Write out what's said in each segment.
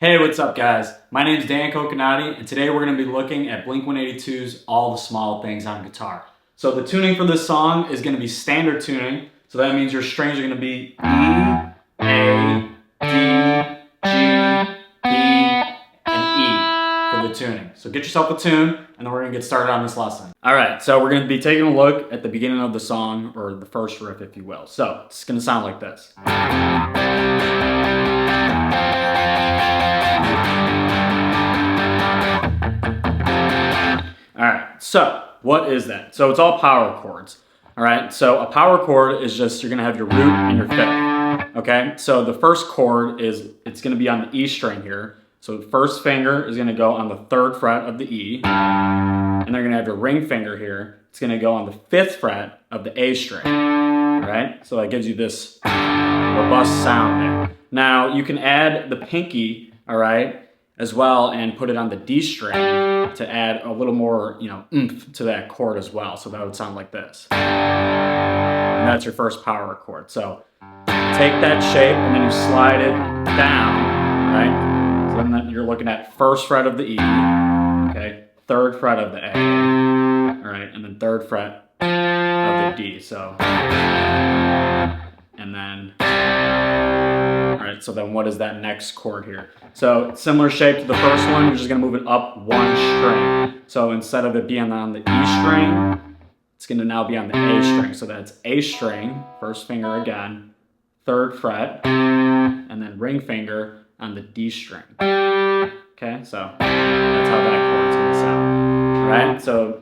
Hey, what's up guys? My name is Dan Coconati and today we're going to be looking at Blink-182's All the Small Things on guitar. So the tuning for this song is going to be standard tuning. So that means your strings are going to be E, A, D, G, B, and E for the tuning. So get yourself a tune and then we're going to get started on this lesson. Alright, so we're going to be taking a look at the beginning of the song, or the first riff if you will. So it's going to sound like this. Alright, so what is that? So it's all power chords. Alright, so a power chord is just, you're going to have your root and your fifth. Okay, so the first chord is, it's going to be on the E string here. So the first finger is going to go on the 3rd fret of the E. And they're going to have your ring finger here. It's going to go on the 5th fret of the A string. Alright, so that gives you this robust sound there. Now you can add the pinky, alright, as well, and put it on the D string to add a little more, oomph to that chord as well. So that would sound like this. And that's your first power chord. So take that shape and then you slide it down, right? So then you're looking at 1st fret of the E, okay, 3rd fret of the A, all right, and then 3rd fret of the D. So, and then, all right, so then what is that next chord here? So similar shape to the first one, you're just gonna move it up 1 string. So instead of it being on the E string, it's gonna now be on the A string. So that's A string, 1st finger again, 3rd fret, and then ring finger on the D string. Okay, so that's how that chord's gonna sound. All right, so,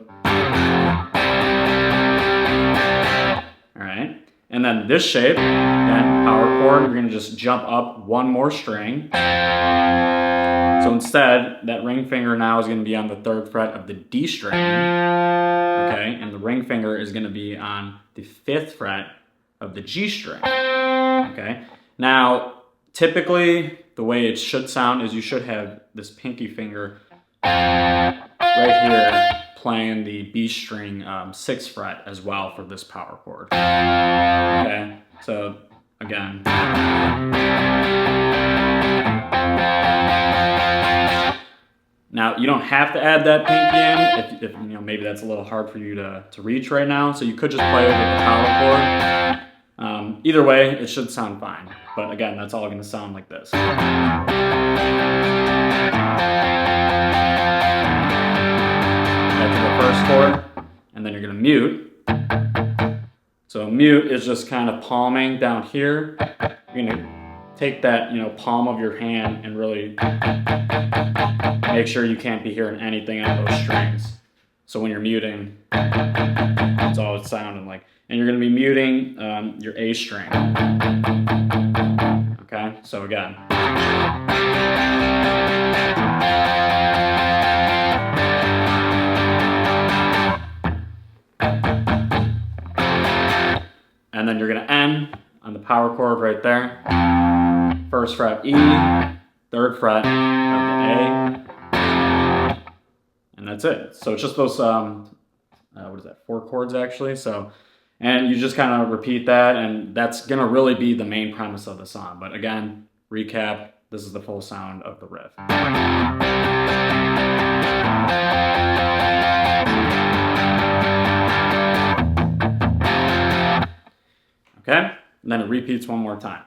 all right. And then this shape, then power chord, you're gonna just jump up 1 more string. So instead, that ring finger now is gonna be on the 3rd fret of the D string, okay? And the ring finger is gonna be on the 5th fret of the G string, okay? Now, typically, the way it should sound is you should have this pinky finger right here playing the B string 6th fret as well for this power chord. Okay, so again. Now you don't have to add that pinky in if maybe that's a little hard for you to reach right now. So you could just play it with the power chord. Either way, it should sound fine. But again, that's all going to sound like this. To the first chord, and then you're going to mute. So mute is just kind of palming down here. You're going to take that, palm of your hand and really make sure you can't be hearing anything on those strings. So when you're muting, that's all it's sounding like. And you're going to be muting your A string. Okay, so again. And then you're going to end on the power chord right there. 1st fret E, 3rd fret of the A, and that's it. So it's just those, 4 chords actually. So, and you just kind of repeat that, and that's going to really be the main premise of the song. But again, recap, this is the full sound of the riff. Okay, and then it repeats one more time.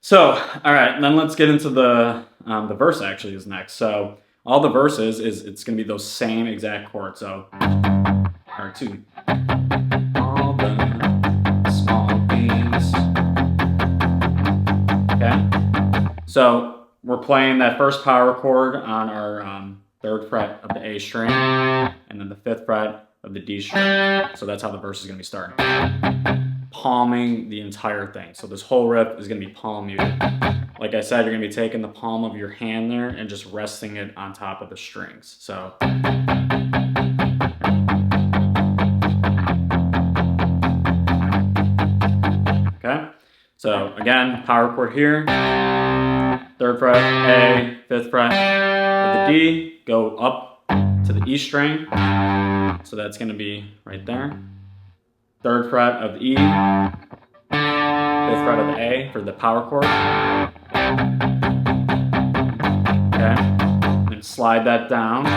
So, all right, then let's get into the verse actually is next. So all the verses it's going to be those same exact chords. So, all the small things. Okay, so we're playing that first power chord on our 3rd fret of the A string, and then the 5th fret of the D string. So that's how the verse is going to be starting. Palming the entire thing. So this whole riff is going to be palm muted. Like I said, you're going to be taking the palm of your hand there and just resting it on top of the strings. So. Okay. So again, power chord here. 3rd fret, A, 5th fret of the D, go up to the E string. So that's going to be right there. 3rd fret of the E, 5th fret of the A for the power chord. then slide that down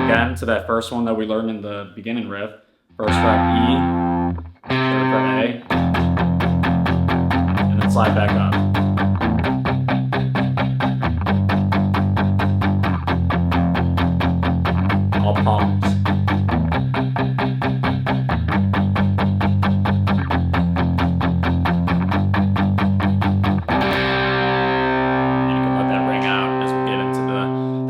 again to that first one that we learned in the beginning riff. First fret E, third fret A, and then slide back up. All palms.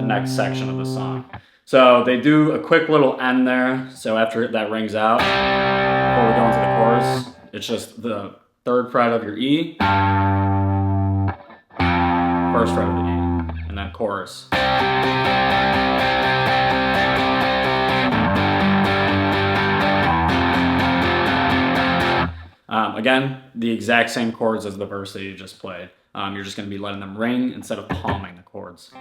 Next section of the song. So they do a quick little end there. So after that rings out, before we go into the chorus, it's just the third fret of your E, first fret of the E, and then chorus. Again, the exact same chords as the verse that you just played. You're just going to be letting them ring instead of palming the chords.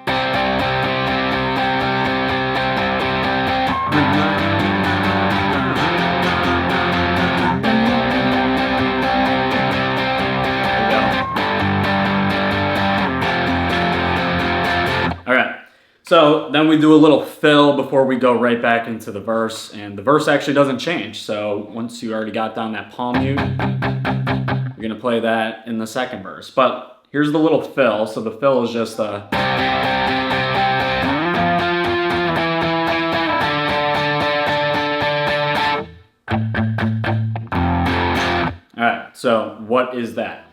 Alright, so then we do a little fill before we go right back into the verse, and the verse actually doesn't change. So once you already got down that palm mute, you're going to play that in the second verse. But here's the little fill. So the fill is just a... Alright, so what is that?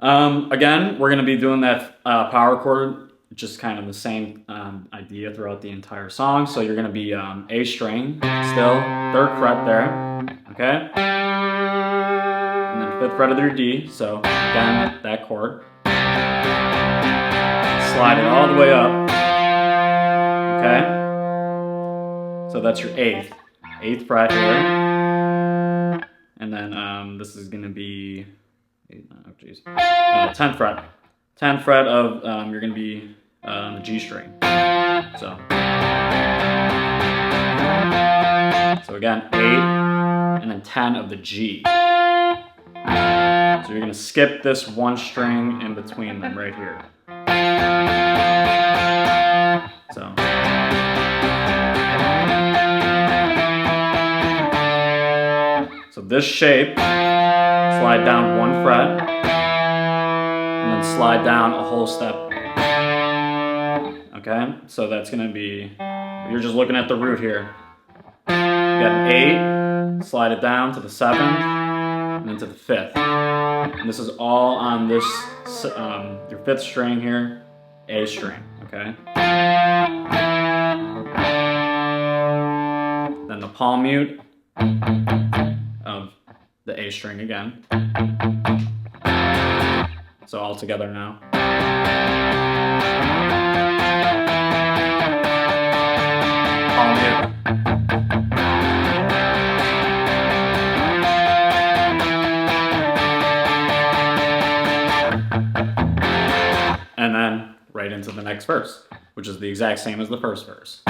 Again, we're going to be doing that power chord, just kind of the same idea throughout the entire song. So you're going to be A string, still, third fret there, okay? And then fifth fret of your D, so again, that chord. Slide it all the way up, okay? So that's your eighth fret here. And then this is going to be 10th fret. 10th fret of, you're going to be on the G string. So again, 8, and then 10 of the G. So you're going to skip this one string in between them right here. So this shape, slide down one fret, and then slide down a whole step. Okay, so that's going to be, you're just looking at the root here. You got an 8, slide it down to the 7th, and then to the 5th. And this is all on this, your 5th string here, A string, okay? Then the palm mute of the A string again. So all together now. Palm mute. And then right into the next verse, which is the exact same as the first verse.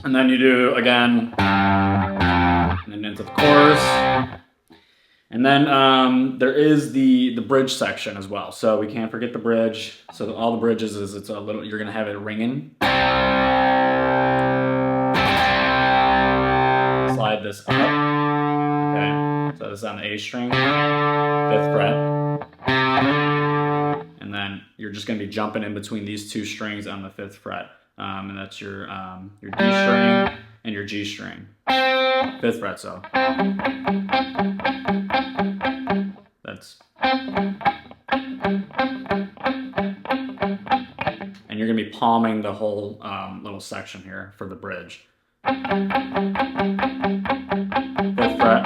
And then you do again, and then into the chorus. And then there is the bridge section as well. So we can't forget the bridge. So all the bridges is it's a little, you're gonna have it ringing. Slide this up. Okay, so this is on the A string, 5th fret. And then you're just gonna be jumping in between these two strings on the 5th fret. And that's your D string and your G string. 5th fret, so. That's. And you're going to be palming the whole little section here for the bridge. 5th fret.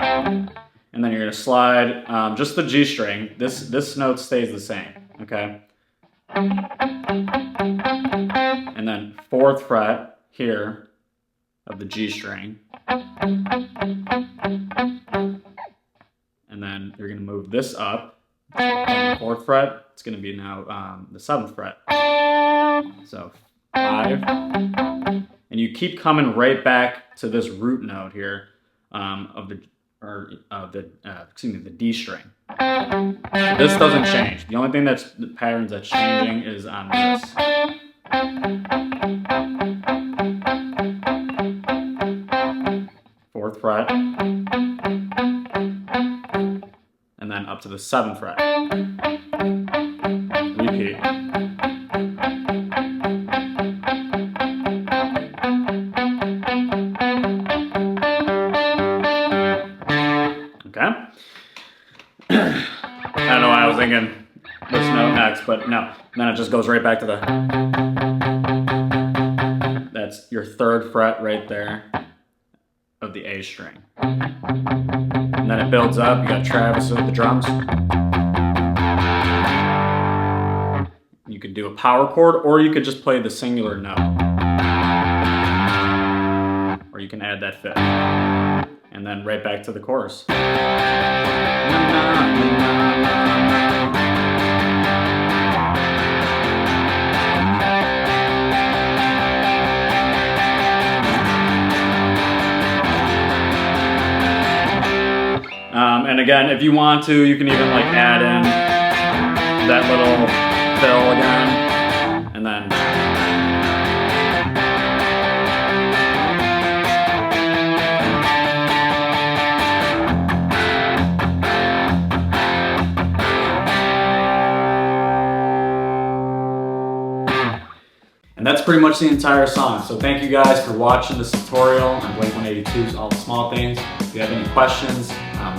And then you're going to slide just the G string. This note stays the same, okay? And then 4th fret here of the G string. And then you're going to move this up. On the 4th fret, it's going to be now the 7th fret. So 5. And you keep coming right back to this root note here of the the D string. This doesn't change. The only thing the patterns that's changing is on this. Fourth fret, and then up to the 7th fret. Repeat. Okay. I don't know why I was thinking this note next, but no. And then it just goes right back to that's your 3rd fret right there of the A string. And then it builds up. You got Travis with the drums. You could do a power chord, or you could just play the singular note. Or you can add that 5th. And then right back to the chorus. And again, if you want to, you can even like add in that little fill again, and then that's pretty much the entire song. So thank you guys for watching this tutorial on Blink-182's All the Small Things. If you have any questions,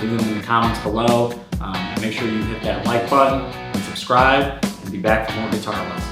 leave them in the comments below. And make sure you hit that like button and subscribe, and be back for more guitar lessons.